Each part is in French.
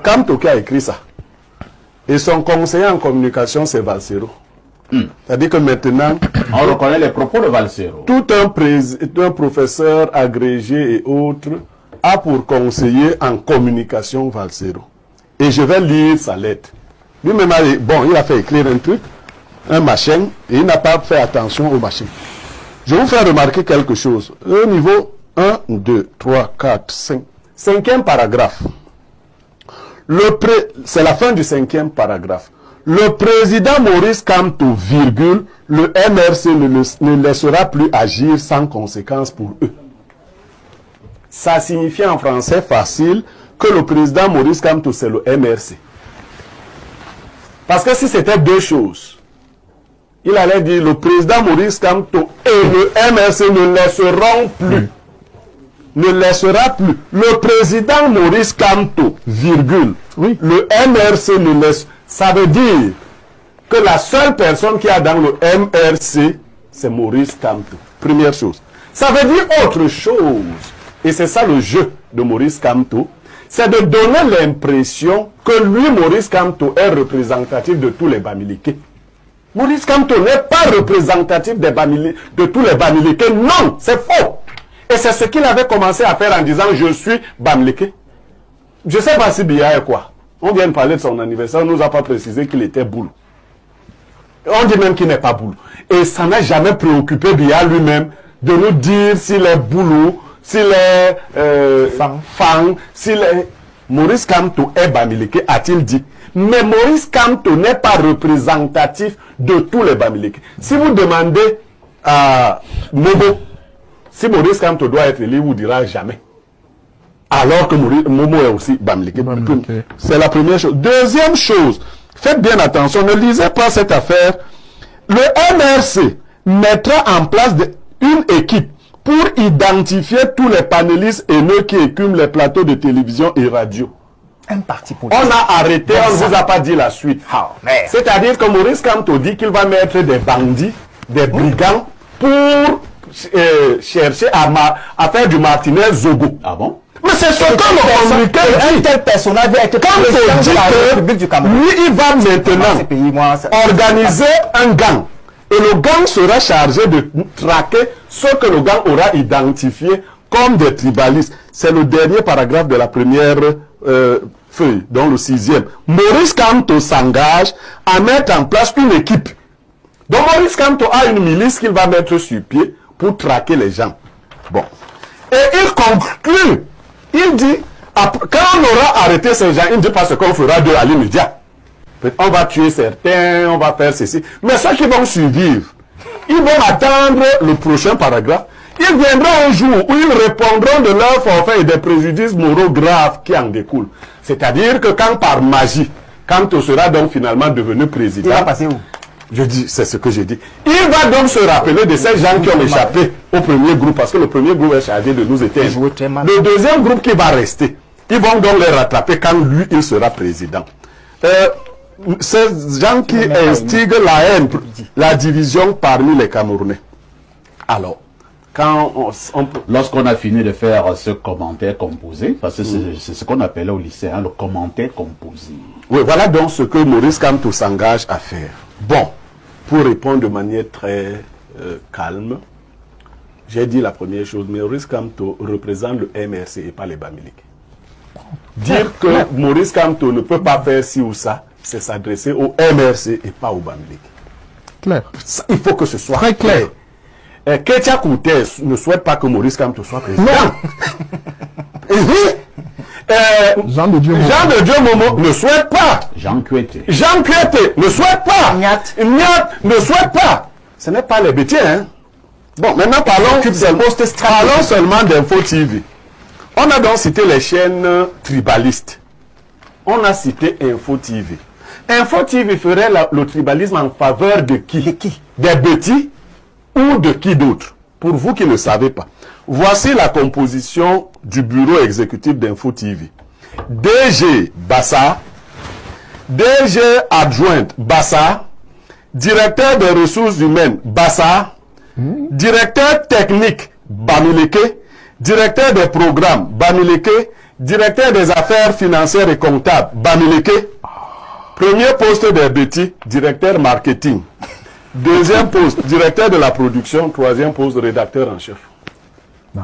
Kamto qui a écrit ça. Et son conseiller en communication, c'est Valsero. C'est-à-dire que maintenant... On reconnaît les propos de Valsero. Tout un professeur agrégé et autres a pour conseiller en communication Valsero. Et je vais lire sa lettre. Lui-même, il a fait écrire un truc, un machin, et il n'a pas fait attention au machin. Je vais vous faire remarquer quelque chose. Au niveau 1, 2, 3, 4, 5. Cinquième paragraphe. C'est la fin du cinquième paragraphe. Le président Maurice Kamto, virgule, le MRC ne laissera plus agir sans conséquence pour eux. Ça signifie en français facile que le président Maurice Kamto, c'est le MRC. Parce que si c'était deux choses, il allait dire le président Maurice Kamto et le MRC ne laisseront plus. Ne laissera plus. Le président Maurice Kamto, virgule, oui. Le MRC ne laisse. Ça veut dire que la seule personne qui est dans le MRC, c'est Maurice Kamto. Première chose. Ça veut dire autre chose. Et c'est ça le jeu de Maurice Kamto. C'est de donner l'impression que lui, Maurice Kamto, est représentatif de tous les Bamileke. Maurice Kamto n'est pas représentatif de tous les Bamileke. Non, c'est faux. Et c'est ce qu'il avait commencé à faire en disant « Je suis Bamileke ». Je ne sais pas si Biya est quoi. On vient de parler de son anniversaire, on ne nous a pas précisé qu'il était boule. On dit même qu'il n'est pas boule. Et ça n'a jamais préoccupé Biya lui-même de nous dire s'il est boulou, s'il est fang, s'il est... Maurice Kamto est Bamileke, a-t-il dit. Mais Maurice Kamto n'est pas représentatif de tous les Bamileke. Si vous demandez à Momo, si Maurice Kamto doit être élu, vous dira jamais. Alors que Momo est aussi Bamileke. C'est la première chose. Deuxième chose, faites bien attention, ne lisez pas cette affaire. Le MRC mettra en place une équipe pour identifier tous les panélistes haineux qui écument les plateaux de télévision et radio. Un parti politique. On a arrêté, on ne vous a pas dit la suite. C'est-à-dire que Maurice Kamto dit qu'il va mettre des bandits, des brigands pour chercher à faire du Martinez Zogo. Ah bon? Mais c'est ce que le communiqué dit. Un tel personnage a été lui, il va maintenant organiser un gang. Et le gang sera chargé de traquer ce que le gang aura identifié comme des tribalistes. C'est le dernier paragraphe de la première feuille, dans le 6e. Maurice Kamto s'engage à mettre en place une équipe. Donc Maurice Kamto a une milice qu'il va mettre sur pied pour traquer les gens. Bon. Et il conclut. Il dit, quand on aura arrêté ces gens, il ne dit pas ce qu'on fera d'eux à l'immédiat. On va tuer certains, on va faire ceci. Mais ceux qui vont survivre, ils vont attendre le prochain paragraphe. Ils viendront un jour où ils répondront de leur forfait et des préjudices moraux graves qui en découlent. C'est-à-dire que quand par magie, Kamto sera donc finalement devenu président. Il va passer où? Je dis, c'est ce que j'ai dit. Il va donc se rappeler de ces gens qui ont échappé au premier groupe, parce que le premier groupe est chargé de nous éteindre. Le deuxième groupe qui va rester, ils vont donc les rattraper quand lui, il sera président. Ces gens qui instiguent la haine, la division parmi les Camerounais. Alors, lorsqu'on a fini de faire ce commentaire composé, parce que c'est ce qu'on appelait au lycée, hein, le commentaire composé. Oui, voilà donc ce que Maurice Kamto s'engage à faire. Bon, pour répondre de manière très calme, j'ai dit la première chose, Maurice Kamto représente le MRC et pas les Bamileke. Dire que Maurice Kamto ne peut pas faire ci ou ça, c'est s'adresser au MRC et pas au Bamileke. Clair. Ça, il faut que ce soit très clair. Ketia Koutès ne souhaite pas que Maurice Kamto soit président. Non. Jean de Dieu Momo ne souhaite pas. Jean Kuete ne souhaite pas. Nyat ne souhaite pas. Ce n'est pas les bêtises, hein. Bon, maintenant parlons seulement d'Info TV. On a donc cité les chaînes tribalistes. On a cité Info TV. Info TV ferait le tribalisme en faveur de qui? Des bêtis ou de qui d'autre? Pour vous qui ne savez pas. Voici la composition du bureau exécutif d'Info TV. DG Bassa, DG adjointe Bassa, directeur des ressources humaines Bassa, directeur technique Bamileke, directeur des programmes Bamileke, Directeur des affaires financières et comptables, Bamileke. Premier poste des Betty, directeur marketing. Deuxième poste, directeur de la production. Troisième poste, rédacteur en chef. Non.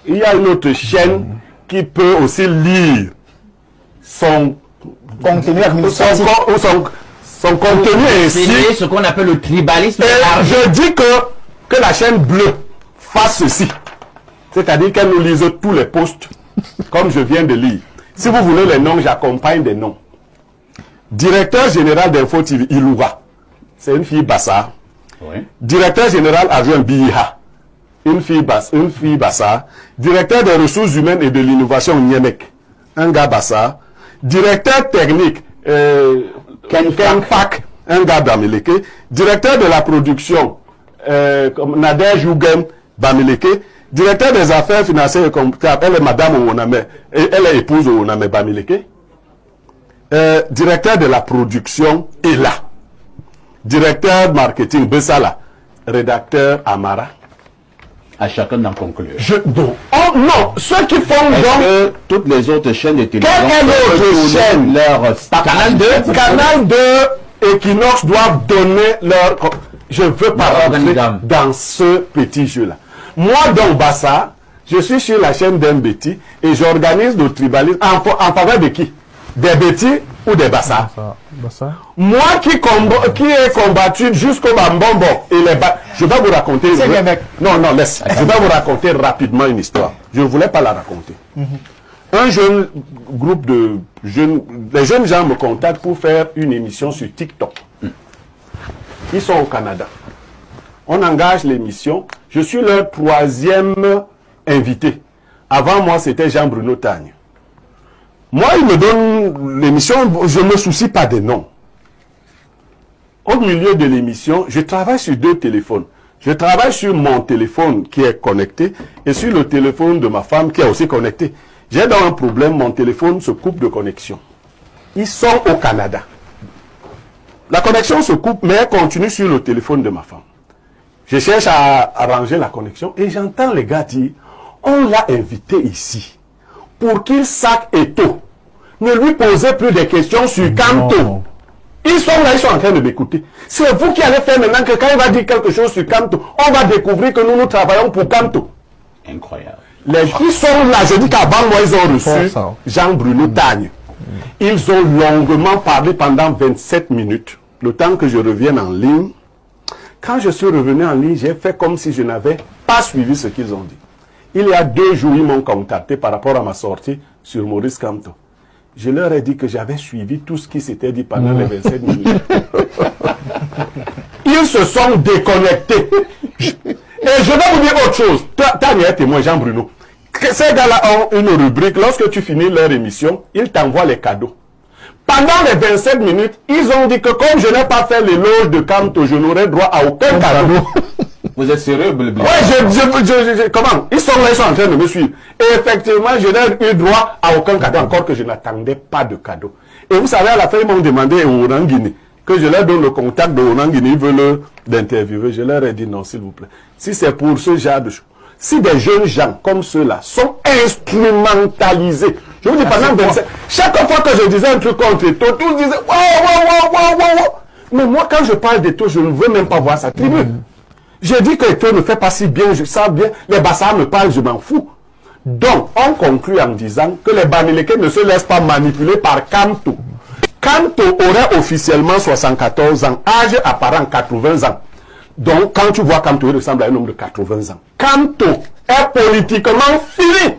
Il y a une autre chaîne qui peut aussi lire son Contenu administratif. son contenu ainsi. C'est ce qu'on appelle le tribalisme. Et je dis que la chaîne bleue fasse ceci. C'est-à-dire qu'elle nous lise tous les posts, comme je viens de lire. Si vous voulez les noms, j'accompagne des noms. Directeur général d'Info TV, Ilouva. C'est une fille Bassa. Oui. Directeur général adjoint Biha. Une fille Bassa. Directeur des ressources humaines et de l'innovation, Niemek. Un gars Bassa. Directeur technique, Ken Pak. Un gars Bamileke. Directeur de la production, Nader Jougen Bamileke. Directeur des affaires financières et comptables, elle est madame Owoname. Elle est épouse Owoname Bamileke. Directeur de la production, Ela. Directeur marketing, Bessala. Rédacteur, Amara. À chacun d'en conclure. Non, ceux qui font Est-ce donc... que toutes les autres chaînes de télévision Quelle est l'autre chaîne? leur Canal 2. Canal 2, Equinox doivent donner leur... Je veux pas Leur rentrer organigramme. dans ce petit jeu-là. Moi, dans Bassa, je suis sur la chaîne d'Mbeti et j'organise le tribalisme en faveur de qui? Des Beti ou des Bassa? Ça. Moi qui ai combattu jusqu'au Bambombo et les je vais vous raconter non, laisse. Je vais vous raconter rapidement une histoire. Je ne voulais pas la raconter. Un jeune groupe de jeunes, les jeunes gens me contactent pour faire une émission sur TikTok. Ils sont au Canada. On engage l'émission. Je suis leur troisième invité. Avant moi, c'était Jean-Bruno Tagne. Moi, il me donne l'émission, je ne me soucie pas des noms. Au milieu de l'émission, je travaille sur deux téléphones. Je travaille sur mon téléphone qui est connecté et sur le téléphone de ma femme qui est aussi connecté. J'ai donc un problème, mon téléphone se coupe de connexion. Ils sont au Canada. La connexion se coupe, mais elle continue sur le téléphone de ma femme. Je cherche à arranger la connexion et j'entends les gars dire, on l'a invité ici pour qu'il sac Eto. Ne lui posez plus de questions sur Kanto. Ils sont là, ils sont en train de m'écouter. C'est vous qui allez faire maintenant que quand il va dire quelque chose sur Kanto, on va découvrir que nous travaillons pour Kanto. Incroyable. Ils sont là, je dis qu'avant moi, ils ont reçu Jean-Bruno Tagne. Ils ont longuement parlé pendant 27 minutes, le temps que je revienne en ligne. Quand je suis revenu en ligne, j'ai fait comme si je n'avais pas suivi ce qu'ils ont dit. Il y a 2 jours, ils m'ont contacté par rapport à ma sortie sur Maurice Kamto. Je leur ai dit que j'avais suivi tout ce qui s'était dit pendant les 27 minutes. Ils se sont déconnectés. Et je vais vous dire autre chose. Tania est témoin, Jean-Bruno. Ces gars-là ont une rubrique. Lorsque tu finis leur émission, ils t'envoient les cadeaux. Pendant les 27 minutes, ils ont dit que comme je n'ai pas fait l'éloge de Kamto, je n'aurai droit à aucun cadeau. Vous êtes sérieux, Blabla? Ouais, comment? Ils sont là, ils sont en train de me suivre. Et effectivement, je n'ai eu droit à aucun cadeau, encore que je n'attendais pas de cadeau. Et vous savez, à la fin, ils m'ont demandé au Orangini que je leur donne le contact de Orangini, ils veulent l'interviewer. Je leur ai dit non, s'il vous plaît. Si c'est pour ce genre de choses, si des jeunes gens comme ceux-là sont instrumentalisés, je vous dis pendant 27, chaque fois que je disais un truc contre Eto, tous disaient wow. Mais moi, quand je parle d'Eto, je ne veux même pas voir sa tribu. J'ai dit que Eto ne fait pas si bien, je sais bien, les Bassards me parlent, je m'en fous. Donc, on conclut en disant que les Bamileke ne se laissent pas manipuler par Kamto. Kamto aurait officiellement 74 ans, âge apparent 80 ans. Donc, quand tu vois Kamto, il ressemble à un homme de 80 ans. Kamto est politiquement fini.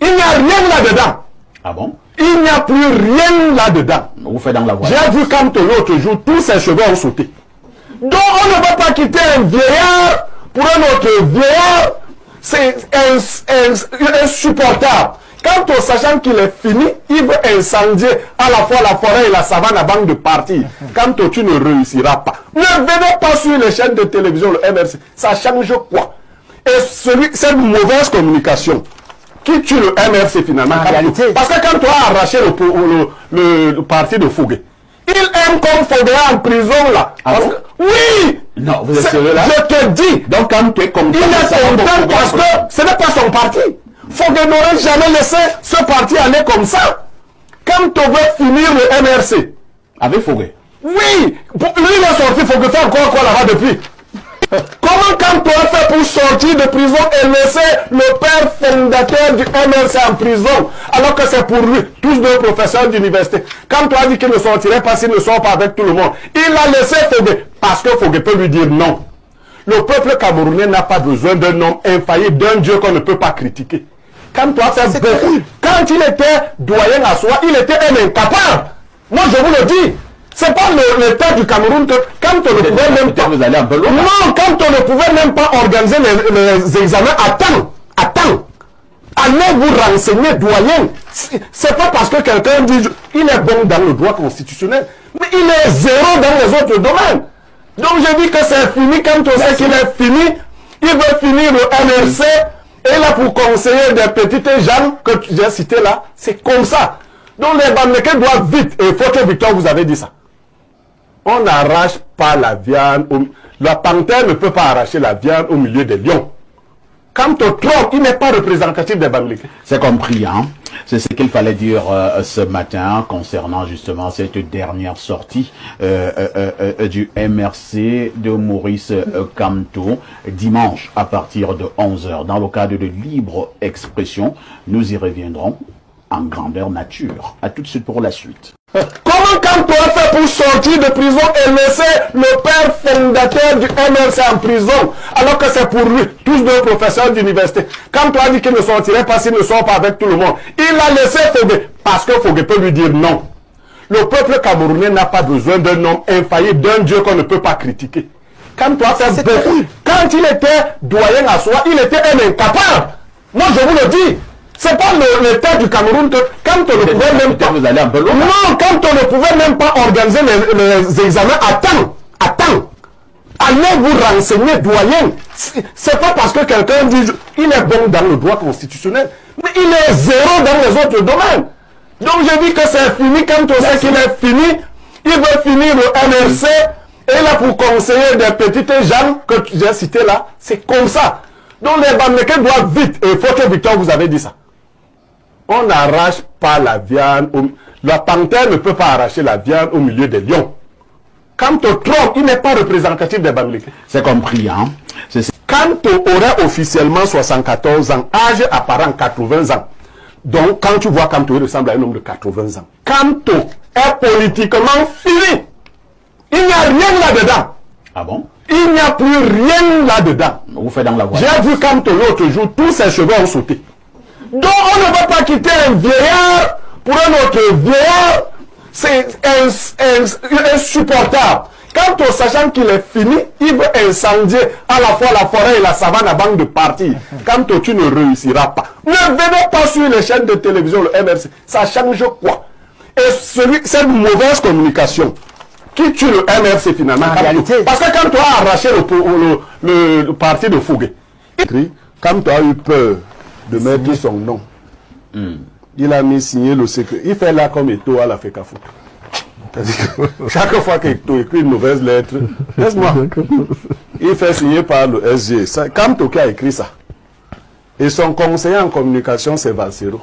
Il n'y a rien là-dedans. Ah bon? Il n'y a plus rien là-dedans. Vous faites dans la voie. J'ai vu Kamto l'autre jour, tous ses cheveux ont sauté. Donc, on ne va pas quitter un vieillard pour un autre vieillard. C'est insupportable. Quant au sachant qu'il est fini, il veut incendier à la fois la forêt et la savane avant de partir. Quant au tu ne réussiras pas. Ne venez pas sur les chaînes de télévision, le MRC. Ça change quoi? Et cette mauvaise communication qui tue le MRC finalement. Parce que quand tu as arraché le parti de Fougué, il aime comme Fougué en prison là. Ah bon? Oui! Non, vous êtes sérieux là? Je te dis. Donc quand tu es content, il est content parce que ce n'est pas son parti. Fogué n'aurait jamais laissé ce parti aller comme ça. Quand on veut finir le MRC. Avec Fogué. Oui, lui il est sorti, Fogué fait encore quoi là-bas depuis. Comment quand on a fait pour sortir de prison et laisser le père fondateur du MRC en prison, alors que c'est pour lui, tous deux professeurs d'université. Quand on a dit qu'il ne sortirait pas s'il ne sort pas avec tout le monde, il a laissé Fogué, parce que Fogué peut lui dire non. Le peuple camerounais n'a pas besoin d'un homme infaillible, d'un Dieu qu'on ne peut pas critiquer. Quand on a fait beaucoup, quand il était doyen à soi, il était un incapable. Moi je vous le dis. C'est pas l'État du Cameroun que quand on ne pouvait même pas... Vous allez un peu loin. Non, quand on ne pouvait même pas organiser les examens à temps. Allez vous renseigner, doyen. C'est pas parce que quelqu'un dit il est bon dans le droit constitutionnel, mais il est zéro dans les autres domaines. Donc je dis que c'est fini quand on sait qu'il est fini. Il veut finir le MRC et là pour conseiller des petites gens que j'ai cités là, c'est comme ça. Donc les Bamileke doivent vite, et Photo Victor vous avez dit ça. On n'arrache pas la viande. La panthère ne peut pas arracher la viande au milieu des lions. Quant au tronc, il n'est pas représentatif des Bamileke. C'est compris, hein. C'est ce qu'il fallait dire ce matin concernant justement cette dernière sortie du MRC de Maurice Kamto dimanche à partir de 11h. Dans le cadre de libre expression, nous y reviendrons en grandeur nature. À tout de suite pour la suite. Comment quand on a fait pour sortir de prison et laisser le père fondateur du MRC en prison, alors que c'est pour lui, tous deux professeurs d'université, quand on a dit qu'il ne sortirait pas s'il ne sort pas avec tout le monde, il a laissé Fogué, parce que Fogué peut lui dire non. Le peuple camerounais n'a pas besoin d'un homme infaillible, d'un Dieu qu'on ne peut pas critiquer. Quand on a fait beaucoup, quand il était doyen à soi, il était un incapable. Moi je vous le dis. C'est pas l'État du Cameroun que quand on ne pouvait même pas... Vous allez un peu loin. Non, quand on ne pouvait même pas organiser les examens à temps. Allez vous renseigner, doyen. C'est pas parce que quelqu'un dit il est bon dans le droit constitutionnel, mais il est zéro dans les autres domaines. Donc je dis que c'est fini quand on sait qu'il est fini. Il veut finir le MRC et là pour conseiller des petites gens que j'ai cités là, c'est comme ça. Donc les Bamileke doivent vite, et Photo Victor vous avez dit ça. On n'arrache pas la viande. La panthère ne peut pas arracher la viande au milieu des lions. Quant au tronc, il n'est pas représentatif des Bamileke. C'est compris, hein. Kanto aurait officiellement 74 ans, âge apparent 80 ans. Donc, quand tu vois Kanto, il ressemble à un homme de 80 ans. Kanto est politiquement fini. Il n'y a rien là-dedans. Ah bon? Il n'y a plus rien là-dedans. Vous faites dans la voie. J'ai vu Kanto l'autre jour, tous ses cheveux ont sauté. Donc on ne va pas quitter un vieillard pour un autre vieillard. C'est insupportable. Quant au sachant qu'il est fini, il veut incendier à la fois la forêt et la savane avant de partir. Quant au tu ne réussiras pas. Ne venez pas sur les chaînes de télévision, le MRC. Ça change quoi? Et cette mauvaise communication qui tue le MRC finalement. Parce que quand tu as arraché le parti de Fogué, quand tu as eu peur de mettre son nom, il a mis signé le secret. Il fait là comme Eto à la FECAFO. Chaque fois qu'Eto écrit une mauvaise lettre, laisse-moi, il fait signer par le SG. Quand Toki a écrit ça, et son conseiller en communication, c'est Valsero.